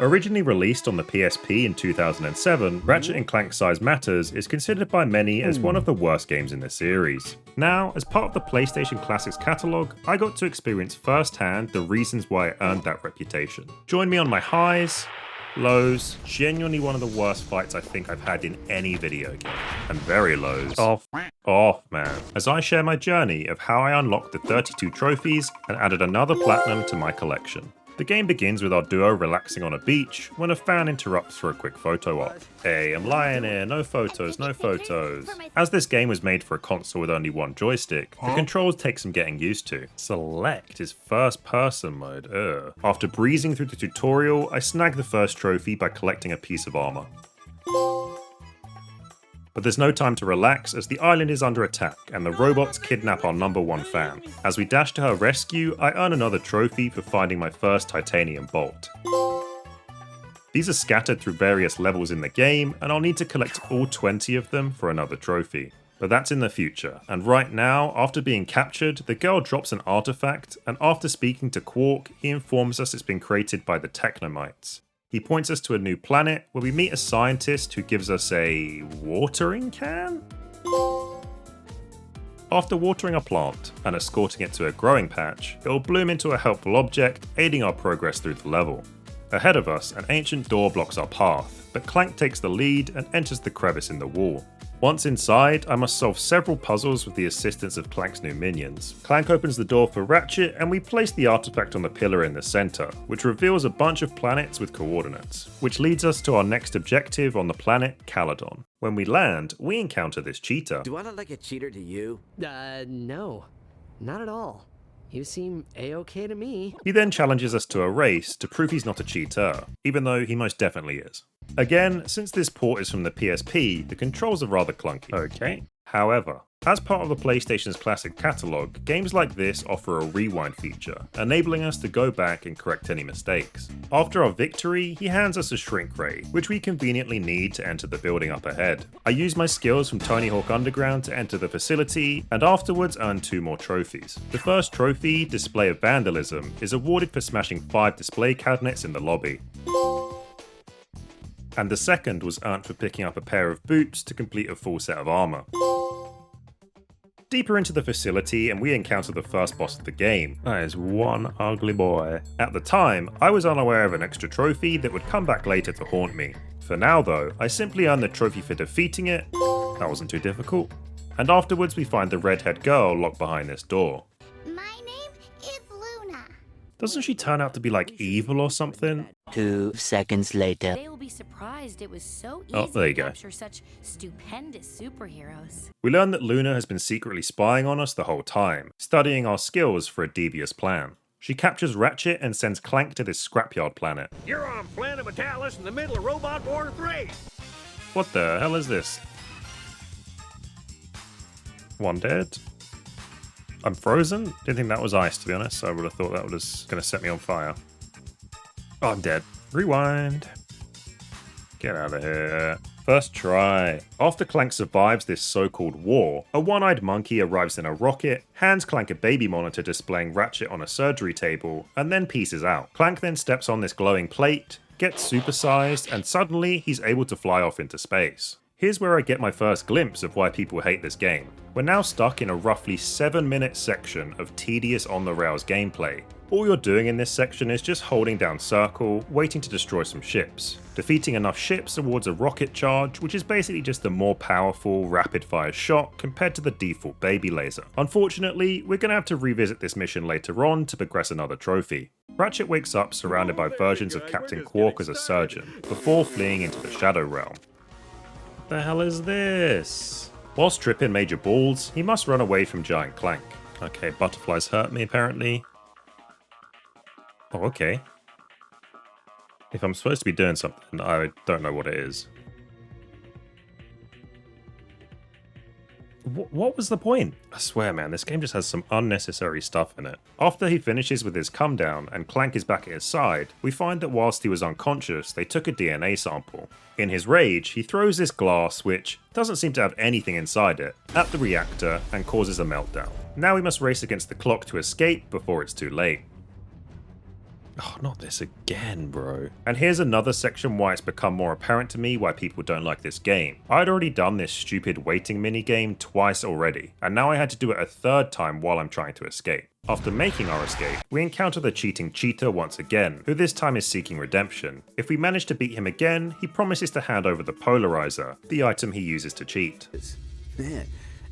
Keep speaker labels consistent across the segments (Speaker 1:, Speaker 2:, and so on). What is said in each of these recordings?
Speaker 1: Originally released on the PSP in 2007, Ratchet & Clank Size Matters is considered by many as one of the worst games in the series. Now, as part of the PlayStation Classics catalogue, I got to experience firsthand the reasons why I earned that reputation. Join me on my highs, lows, genuinely one of the worst fights I think I've had in any video game, and very lows. Off, man, as I share my journey of how I unlocked the 32 trophies and added another platinum to my collection. The game begins with our duo relaxing on a beach when a fan interrupts for a quick photo op. Hey, I'm lying here, no photos, no photos. As this game was made for a console with only one joystick, the controls take some getting used to. Select is first person mode, ugh. After breezing through the tutorial, I snag the first trophy by collecting a piece of armor. But there's no time to relax as the island is under attack and the robots kidnap our #1 fan. As we dash to her rescue, I earn another trophy for finding my first titanium bolt. These are scattered through various levels in the game, and I'll need to collect all 20 of them for another trophy. But that's in the future, and right now, after being captured, the girl drops an artifact, and after speaking to Quark, he informs us it's been created by the Technomites. He points us to a new planet where we meet a scientist who gives us a watering can? After watering a plant and escorting it to a growing patch, it will bloom into a helpful object, aiding our progress through the level. Ahead of us, an ancient door blocks our path, but Clank takes the lead and enters the crevice in the wall. Once inside, I must solve several puzzles with the assistance of Clank's new minions. Clank opens the door for Ratchet and we place the artifact on the pillar in the center, which reveals a bunch of planets with coordinates, which leads us to our next objective on the planet Caledon. When we land, we encounter this cheetah.
Speaker 2: Do I look like a cheater to you?
Speaker 3: No. Not at all. You seem a-okay to me.
Speaker 1: He then challenges us to a race to prove he's not a cheater, even though he most definitely is. Again, since this port is from the PSP, the controls are rather clunky. Okay. However, as part of the PlayStation's classic catalogue, games like this offer a rewind feature, enabling us to go back and correct any mistakes. After our victory, he hands us a shrink ray, which we conveniently need to enter the building up ahead. I use my skills from Tony Hawk Underground to enter the facility, and afterwards earn 2 more trophies. The first trophy, Display of Vandalism, is awarded for smashing 5 display cabinets in the lobby. And the second was earned for picking up a pair of boots to complete a full set of armor. Deeper into the facility and we encounter the first boss of the game. That is one ugly boy. At the time, I was unaware of an extra trophy that would come back later to haunt me. For now though, I simply earned the trophy for defeating it. That wasn't too difficult. And afterwards we find the redhead girl locked behind this door.
Speaker 4: My name is Luna.
Speaker 1: Doesn't she turn out to be like evil or something?
Speaker 5: 2 seconds later.
Speaker 4: They will be surprised it was so easy
Speaker 1: Oh, there you
Speaker 4: to
Speaker 1: go.
Speaker 4: capture such stupendous superheroes.
Speaker 1: We learn that Luna has been secretly spying on us the whole time, studying our skills for a devious plan. She captures Ratchet and sends Clank to this scrapyard planet.
Speaker 2: You're on planet Metalis in the middle of Robot War 3!
Speaker 1: What the hell is this? One dead? I'm frozen? Didn't think that was ice, to be honest. I would have thought that was going to set me on fire. Oh, I'm dead. Rewind. Get out of here. First try. After Clank survives this so-called war, a one-eyed monkey arrives in a rocket, hands Clank a baby monitor displaying Ratchet on a surgery table, and then pieces out. Clank then steps on this glowing plate, gets supersized, and suddenly he's able to fly off into space. Here's where I get my first glimpse of why people hate this game. We're now stuck in a roughly 7-minute section of tedious on-the-rails gameplay. All you're doing in this section is just holding down circle, waiting to destroy some ships. Defeating enough ships awards a rocket charge, which is basically just a more powerful, rapid-fire shot compared to the default baby laser. Unfortunately, we're going to have to revisit this mission later on to progress another trophy. Ratchet wakes up surrounded by versions of Captain Quark as a surgeon, before fleeing into the Shadow Realm. What the hell is this? Whilst tripping Major Balls, he must run away from Giant Clank. Okay, butterflies hurt me apparently. Oh, okay. If I'm supposed to be doing something, I don't know what it is. What was the point? I swear, man, this game just has some unnecessary stuff in it. After he finishes with his come down and Clank is back at his side, we find that whilst he was unconscious, they took a DNA sample. In his rage, he throws this glass, which doesn't seem to have anything inside it, at the reactor and causes a meltdown. Now we must race against the clock to escape before it's too late. Oh, not this again, bro. And here's another section why it's become more apparent to me why people don't like this game. I'd already done this stupid waiting minigame twice already, and now I had to do it a third time while I'm trying to escape. After making our escape, we encounter the cheating cheater once again, who this time is seeking redemption. If we manage to beat him again, he promises to hand over the polarizer, the item he uses to cheat.
Speaker 6: Man,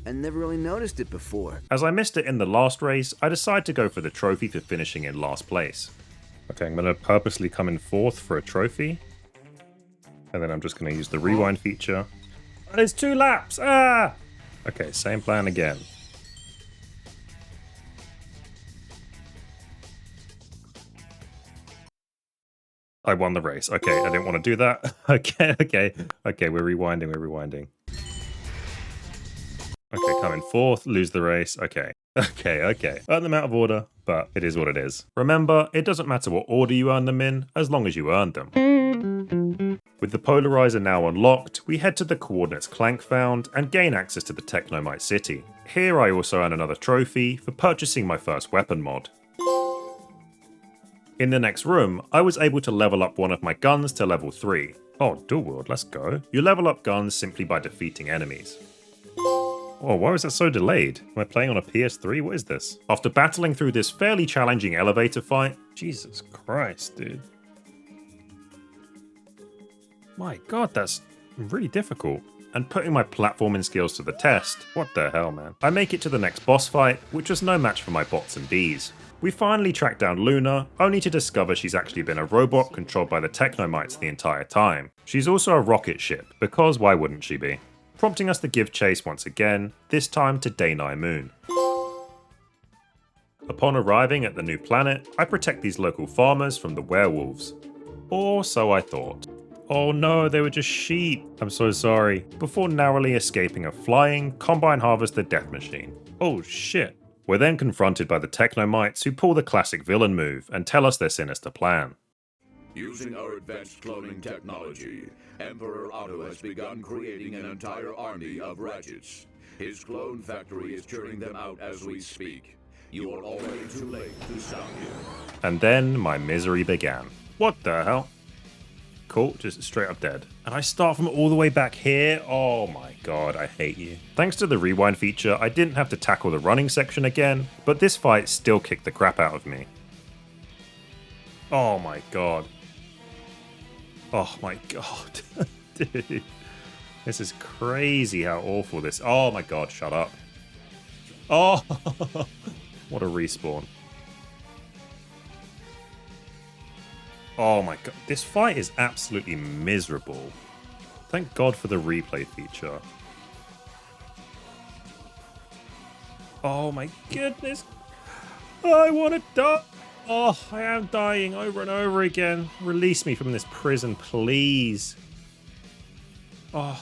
Speaker 6: I never really noticed it before.
Speaker 1: As I missed it in the last race, I decide to go for the trophy for finishing in last place. Okay, I'm going to purposely come in fourth for a trophy. And then I'm just going to use the rewind feature. There's 2 laps! Ah! Okay, same plan again. I won the race. Okay, I didn't want to do that. Okay, we're rewinding. Okay, come in fourth, lose the race. Okay. Earn them out of order, but it is what it is. Remember, it doesn't matter what order you earn them in, as long as you earned them. With the polarizer now unlocked, we head to the coordinates Clank found and gain access to the Technomite City. Here I also earn another trophy for purchasing my first weapon mod. In the next room, I was able to level up one of my guns to level 3. Oh, dual wield, let's go. You level up guns simply by defeating enemies. Oh, why was that so delayed? Am I playing on a PS3? What is this? After battling through this fairly challenging elevator fight, Jesus Christ, dude. My god, that's really difficult. And putting my platforming skills to the test, what the hell, man. I make it to the next boss fight, which was no match for my bots and bees. We finally track down Luna, only to discover she's actually been a robot controlled by the Technomites the entire time. She's also a rocket ship, because why wouldn't she be? Prompting us to give chase once again, this time to Dani Moon. Upon arriving at the new planet, I protect these local farmers from the werewolves. Or so I thought. Oh no, they were just sheep. I'm so sorry. Before narrowly escaping a flying, combine harvester death machine. Oh shit. We're then confronted by the Technomites who pull the classic villain move and tell us their sinister plan.
Speaker 7: Using our advanced cloning technology, Emperor Otto has begun creating an entire army of Ratchets. His clone factory is churning them out as we speak. You are already too late to stop him.
Speaker 1: And then my misery began. What the hell? Cool, just straight up dead. And I start from all the way back here? Oh my god, I hate you. Thanks to the rewind feature, I didn't have to tackle the running section again, but this fight still kicked the crap out of me. Oh my god. Oh my god. Dude. This is crazy how awful this... Oh my god, shut up. Oh, what a respawn. Oh my god, this fight is absolutely miserable. Thank god for the replay feature. Oh my goodness. I want to die. Oh, I am dying over and over again. Release me from this prison, please. Oh.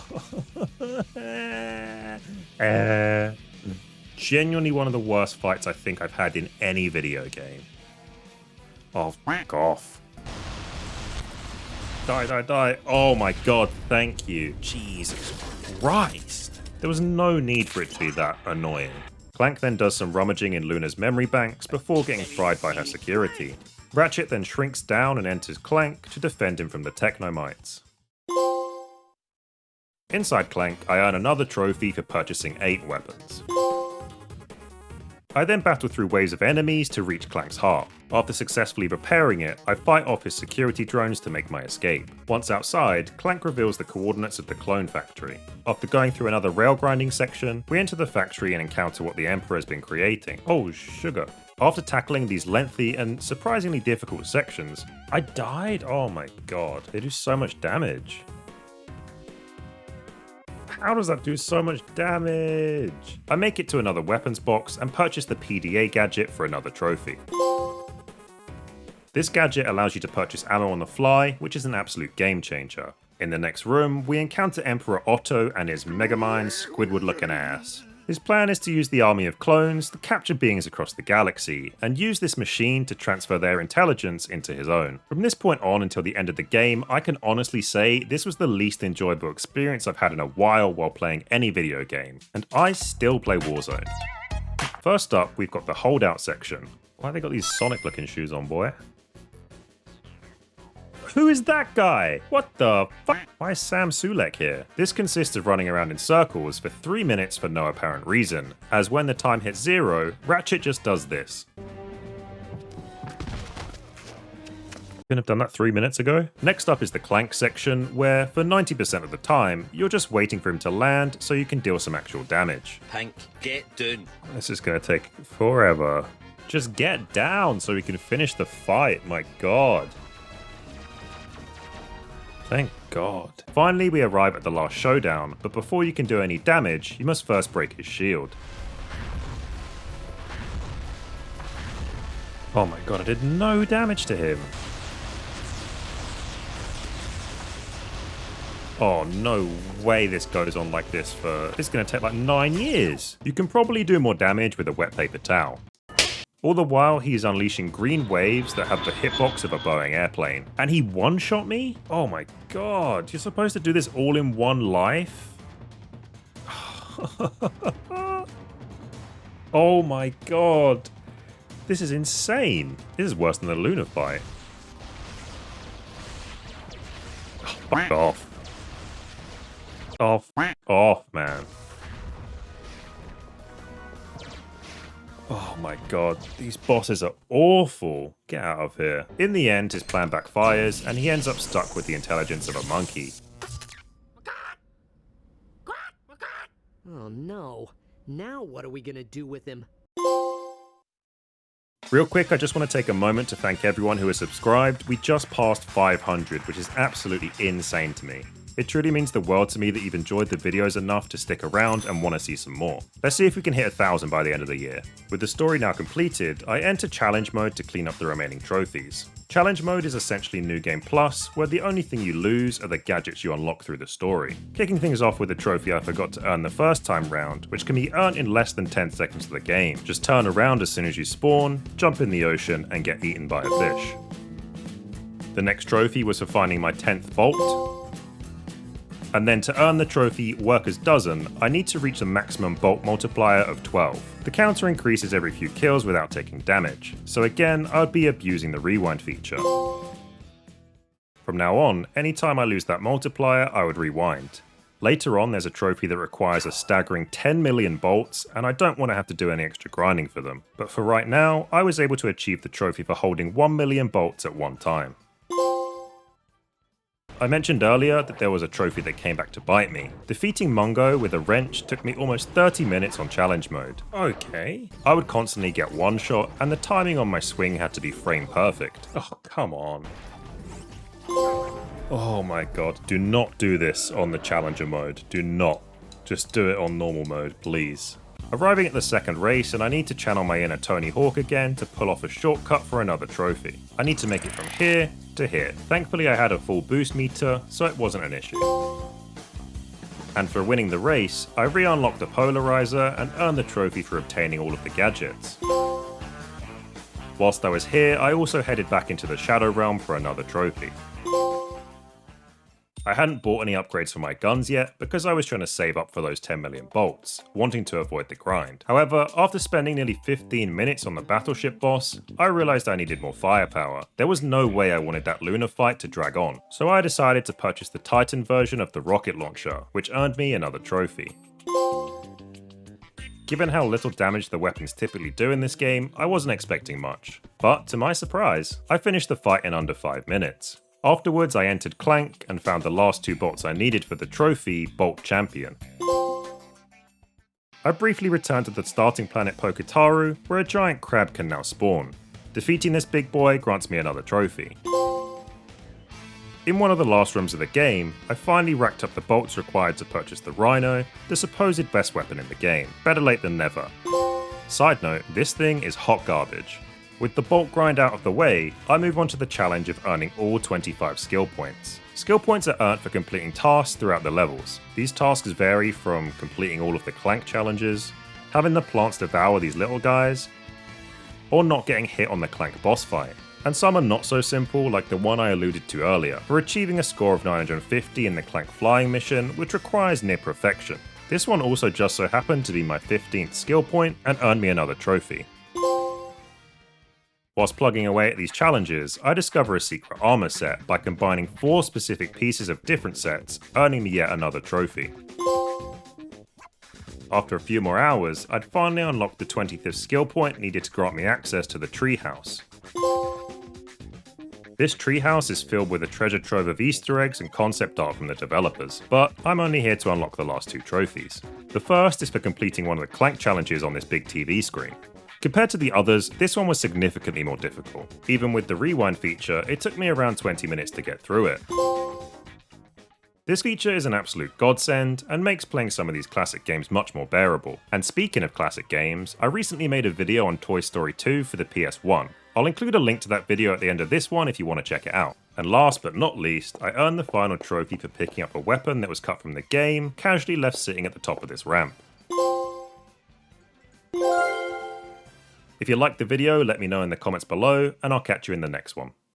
Speaker 1: Genuinely one of the worst fights I think I've had in any video game. Oh, fuck off. Die. Oh my god, thank you. Jesus Christ. There was no need for it to be that annoying. Clank then does some rummaging in Luna's memory banks before getting fried by her security. Ratchet then shrinks down and enters Clank to defend him from the Technomites. Inside Clank, I earn another trophy for purchasing 8 weapons. I then battle through waves of enemies to reach Clank's heart. After successfully repairing it, I fight off his security drones to make my escape. Once outside, Clank reveals the coordinates of the clone factory. After going through another rail grinding section, we enter the factory and encounter what the Emperor has been creating. Oh, sugar. After tackling these lengthy and surprisingly difficult sections, I died? Oh my god, they do so much damage. How does that do so much damage? I make it to another weapons box and purchase the PDA gadget for another trophy. This gadget allows you to purchase ammo on the fly, which is an absolute game changer. In the next room, we encounter Emperor Otto and his Megamind Squidward looking ass. His plan is to use the army of clones to capture beings across the galaxy, and use this machine to transfer their intelligence into his own. From this point on until the end of the game, I can honestly say this was the least enjoyable experience I've had in a while playing any video game, and I still play Warzone. First up, we've got the holdout section. Why have they got these Sonic looking shoes on, boy? Who is that guy? What the fuck? Why is Sam Sulek here? This consists of running around in circles for 3 minutes for no apparent reason, as when the time hits 0, Ratchet just does this. Couldn't have done that 3 minutes ago. Next up is the Clank section, where for 90% of the time, you're just waiting for him to land so you can deal some actual damage.
Speaker 8: Pink, get down.
Speaker 1: This is gonna take forever. Just get down so we can finish the fight, my god. Thank god. Finally, we arrive at the last showdown, but before you can do any damage, you must first break his shield. Oh my god, I did no damage to him. Oh, no way this goes on like this for... This is going to take like 9 years. You can probably do more damage with a wet paper towel. All the while, he's unleashing green waves that have the hitbox of a Boeing airplane. And he one-shot me? Oh my god, you're supposed to do this all in one life? Oh my god. This is insane. This is worse than the Luna fight. Oh, fuck off. Oh, f off, man. Oh my god, these bosses are awful. Get out of here. In the end, his plan backfires, and he ends up stuck with the intelligence of a monkey.
Speaker 3: Oh no. Now what are we gonna do with him?
Speaker 1: Real quick, I just want to take a moment to thank everyone who has subscribed. We just passed 500, which is absolutely insane to me. It truly means the world to me that you've enjoyed the videos enough to stick around and want to see some more. Let's see if we can hit 1,000 by the end of the year. With the story now completed, I enter challenge mode to clean up the remaining trophies. Challenge mode is essentially New Game Plus, where the only thing you lose are the gadgets you unlock through the story. Kicking things off with a trophy I forgot to earn the first time round, which can be earned in less than 10 seconds of the game. Just turn around as soon as you spawn, jump in the ocean, and get eaten by a fish. The next trophy was for finding my 10th bolt. And then to earn the trophy Worker's Dozen, I need to reach the maximum bolt multiplier of 12. The counter increases every few kills without taking damage, so again, I would be abusing the rewind feature. From now on, anytime I lose that multiplier, I would rewind. Later on, there's a trophy that requires a staggering 10 million bolts, and I don't want to have to do any extra grinding for them. But for right now, I was able to achieve the trophy for holding 1 million bolts at one time. I mentioned earlier that there was a trophy that came back to bite me. Defeating Mungo with a wrench took me almost 30 minutes on challenge mode. Okay. I would constantly get one shot, and the timing on my swing had to be frame perfect. Oh, come on. Oh my god, do not do this on the challenger mode. Do not. Just do it on normal mode, please. Arriving at the second race, and I need to channel my inner Tony Hawk again to pull off a shortcut for another trophy. I need to make it from here to here. Thankfully I had a full boost meter, so it wasn't an issue. And for winning the race, I re-unlocked the polarizer and earned the trophy for obtaining all of the gadgets. Whilst I was here, I also headed back into the Shadow Realm for another trophy. I hadn't bought any upgrades for my guns yet because I was trying to save up for those 10 million bolts, wanting to avoid the grind. However, after spending nearly 15 minutes on the battleship boss, I realized I needed more firepower. There was no way I wanted that Luna fight to drag on, so I decided to purchase the Titan version of the rocket launcher, which earned me another trophy. Given how little damage the weapons typically do in this game, I wasn't expecting much. But to my surprise, I finished the fight in under 5 minutes. Afterwards, I entered Clank and found the last 2 bolts I needed for the trophy Bolt Champion. I briefly returned to the starting planet Poketaru, where a giant crab can now spawn. Defeating this big boy grants me another trophy. In one of the last rooms of the game, I finally racked up the bolts required to purchase the Rhino, the supposed best weapon in the game. Better late than never. Side note, this thing is hot garbage. With the bolt grind out of the way, I move on to the challenge of earning all 25 skill points. Skill points are earned for completing tasks throughout the levels. These tasks vary from completing all of the Clank challenges, having the plants devour these little guys, or not getting hit on the Clank boss fight. And some are not so simple, like the one I alluded to earlier, for achieving a score of 950 in the Clank flying mission, which requires near perfection. This one also just so happened to be my 15th skill point and earned me another trophy. Whilst plugging away at these challenges, I discover a secret armor set by combining 4 specific pieces of different sets, earning me yet another trophy. After a few more hours, I'd finally unlocked the 25th skill point needed to grant me access to the treehouse. This treehouse is filled with a treasure trove of Easter eggs and concept art from the developers, but I'm only here to unlock the last 2 trophies. The first is for completing one of the Clank challenges on this big TV screen. Compared to the others, this one was significantly more difficult. Even with the rewind feature, it took me around 20 minutes to get through it. This feature is an absolute godsend and makes playing some of these classic games much more bearable. And speaking of classic games, I recently made a video on Toy Story 2 for the PS1. I'll include a link to that video at the end of this one if you want to check it out. And last but not least, I earned the final trophy for picking up a weapon that was cut from the game, casually left sitting at the top of this ramp. If you liked the video, let me know in the comments below, and I'll catch you in the next one.